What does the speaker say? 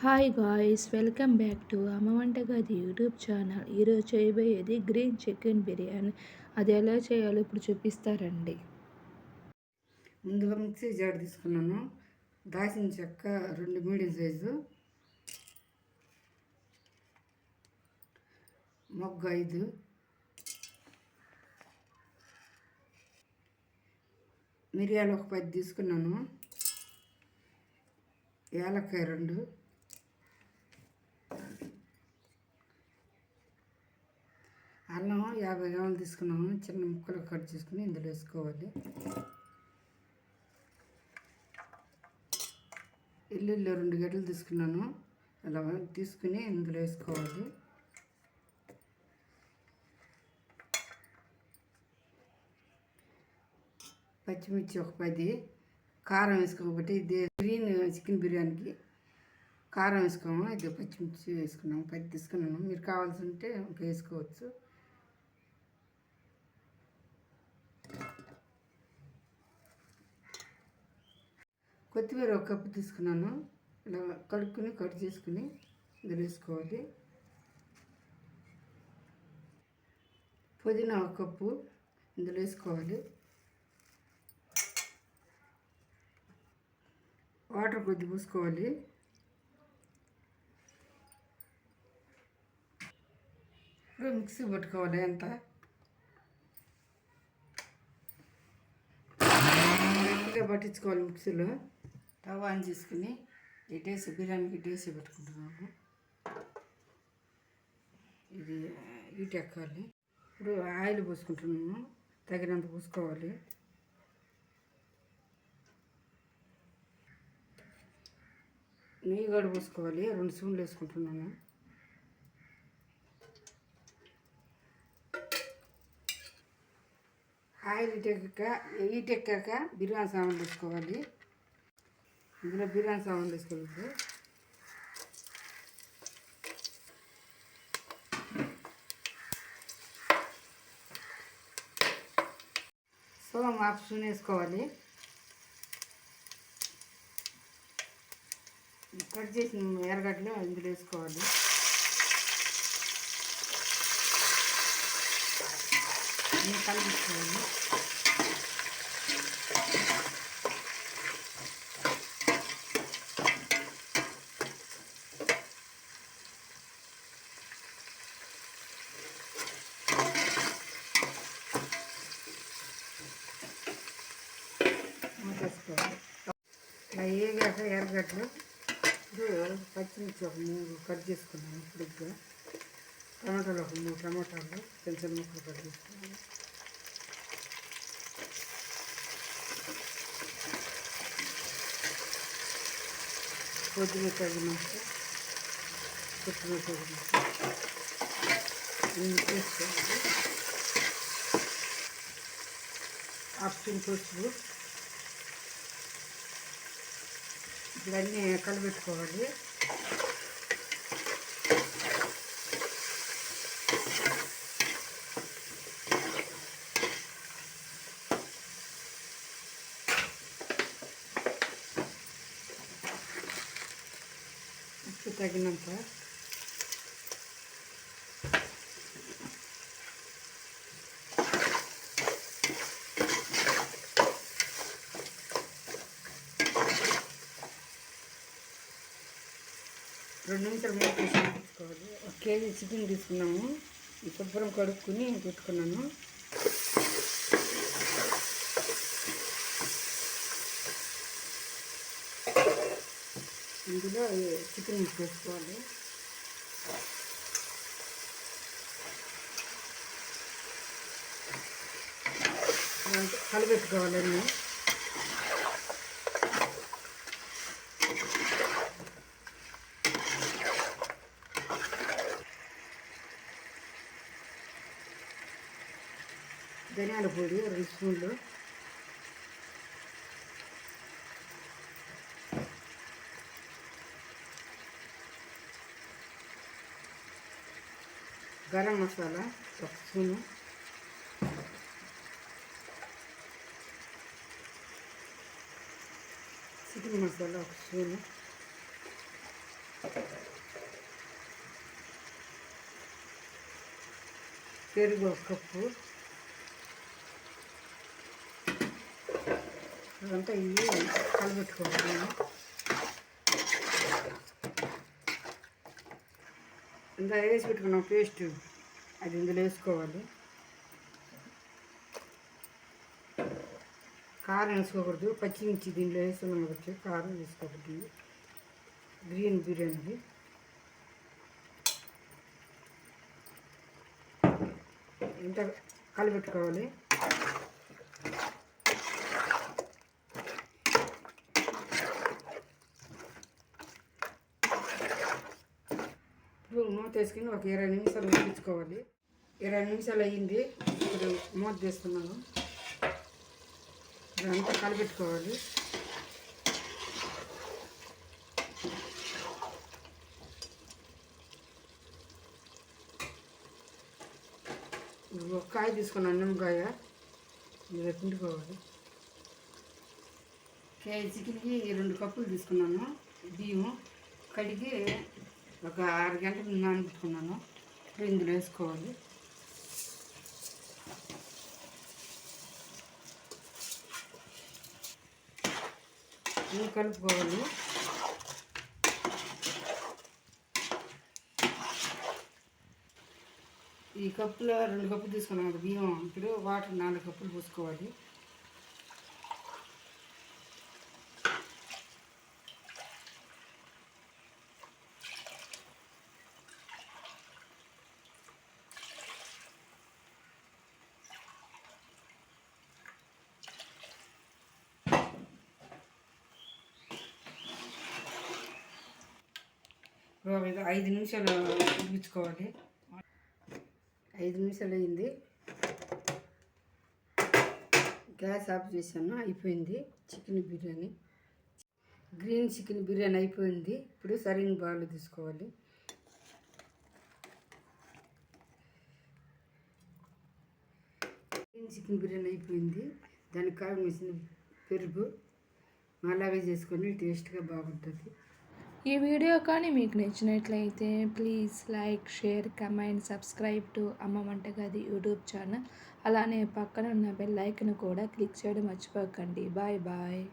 Hi guys, welcome back to అమ్మ వంటగది YouTube channel. ఈరోజు చేయబోయేది గ్రీన్ చికెన్ బిర్యానీ. అది ఎలా చేయాలో ఇప్పుడు చూపిస్తారండి. ముందుగా మిక్సీ జార్ తీసుకున్నాను. దాచిన చెక్క 2 మీడియం సైజు, మొగ్గ 5, మిరియాలు ఒక 10 తీసుకున్నాను, యాలక్కాయ 2, అల్లం 50 గ్రాములు తీసుకున్నాము. చిన్న ముక్కలు కట్ చేసుకుని ఇందులో వేసుకోవాలి. ఎల్లుల్లి 2 గడ్డలు తీసుకున్నాను, అలా తీసుకుని ఇందులో వేసుకోవాలి. పచ్చిమిర్చి ఒక 10, కారం వేసుకోబట్టి ఇది గ్రీన్ చికెన్ బిర్యానీకి కారం వేసుకోము. ఇది పచ్చిమిర్చి వేసుకున్నాము, 10 తీసుకున్నాను. మీరు కావాల్సి ఉంటే వేసుకోవచ్చు. కొత్తిమీర ఒక కప్పు తీసుకున్నాను, ఇలా కడుక్కుని కట్ చేసుకుని ఇందులో వేసుకోవాలి. పుదీనా ఒక కప్పు ఇందులో వేసుకోవాలి. వాటర్ కొద్ది పోసుకోవాలి. ఇప్పుడు మిక్సీ పట్టుకోవాలి. అంతా గట్టిగా పట్టించుకోవాలి. మిక్సీలో తవా ఆన్ చేసుకుని ఇటేసి బిర్యానీకి ఇటేసి పెట్టుకుంటున్నాము. ఇది హీట్ ఎక్కాలి. ఇప్పుడు ఆయిల్ పోసుకుంటున్నాము, తగినంత పోసుకోవాలి. నెయ్యి కూడా పోసుకోవాలి. 2 స్పూన్లు వేసుకుంటున్నాను. ఆయిల్ హీట్ ఎక్కాక బిర్యానీ సామాన్లు వేసుకోవాలి. ఇందులో బిర్యానీ సామాన్లు వేసుకోవాలి. సోమ్ హాఫ్ స్పూన్ వేసుకోవాలి. కట్ చేసిన ఎర్రగడ్డలు ఇందులో వేసుకోవాలి. కలిపించుకోవాలి. మూసేసుకోవాలి. ఇలా వేగాక ఎర్రగడ్డలు పచ్చిమిర్చి ఒక 3 కట్ చేసుకున్నాను. ఇప్పుడు టమాటాలు ఒక 3 టమాటాలు చిన్న చిన్న ముక్కలు కట్ చేసుకున్నాను. కొద్దిగా తగినంత కొత్తిమీర తగినంత అన్నీ వేసుకోవాలి. హాఫ్ స్పూన్ పసుపు. ఇవన్నీ కలిపెట్టుకోవాలి. ఉప్పు తగినంత. రెండు నిమిషాలు మూత తీసుకోవాలి. 1 కేజీ చికెన్ తీసుకున్నాము. ఈ శుభ్రం కడుక్కుని పెట్టుకున్నాను. ఇందులో చికెన్ వేసుకోవాలి. కలిపెట్టుకోవాలన్నీ. ధనియాల పొడి 2 స్పూన్లు, garam masala 1 spoon, chicken masala 1 spoon, పెరుగు 1 కప్పు. అదంతా ఇవి కలబెట్టుకోవాలి. ఇంకా వేసి పెట్టుకున్నాం పేస్ట్, అది ఇందులో వేసుకోవాలి. కారం వేసుకోకూడదు, పచ్చిమిర్చి దీంట్లో వేసుకున్నాం కాబట్టి కారం వేసుకోకూడదు. గ్రీన్ బిర్యానీ ఇంత కలిపెట్టుకోవాలి. ఇప్పుడు మూత వేసుకుని ఒక 20 నిమిషాలు ఉడికించుకోవాలి. 20 నిమిషాలు అయ్యింది. ఇప్పుడు మూత వేస్తున్నాను. ఇదంతా కలిపెట్టుకోవాలి. ఒక కాయ తీసుకున్నాను, నిమ్మకాయ ఇలా పిండుకోవాలి. కేజీ చికెన్కి 2 కప్పులు తీసుకున్నాను. బియ్యం కడిగి ఒక 6 గంటలు నానబెట్టుకున్నాను. ఇప్పుడు ఇందులో వేసుకోవాలి. ఇవి కలుపుకోవాలి. ఈ కప్పులో 2 కప్పులు తీసుకున్నాం కదా బియ్యం. ఇప్పుడు వాటర్ 4 కప్పులు పోసుకోవాలి. ఒక 5 నిమిషాలు ఉడికించుకోవాలి. 5 నిమిషాలు అయింది. గ్యాస్ ఆఫ్ చేశాను. అయిపోయింది chicken biryani. Green chicken biryani అయిపోయింది. ఇప్పుడు సర్వింగ్ బౌల్ తీసుకోవాలి. గ్రీన్ చికెన్ బిర్యానీ అయిపోయింది. దానికి కావాల్సిన పెరుగు అలాగే చేసుకొని టేస్ట్గా బాగుంటుంది. ఈ వీడియో కానీ మీకు నచ్చినట్లయితే please like, share, comment, subscribe to అమ్మ వంటగది యూట్యూబ్ ఛానల్. అలానే పక్కన ఉన్న బెల్ ఐకాన్ కూడా క్లిక్ చేయడం మర్చిపోకండి. Bye bye.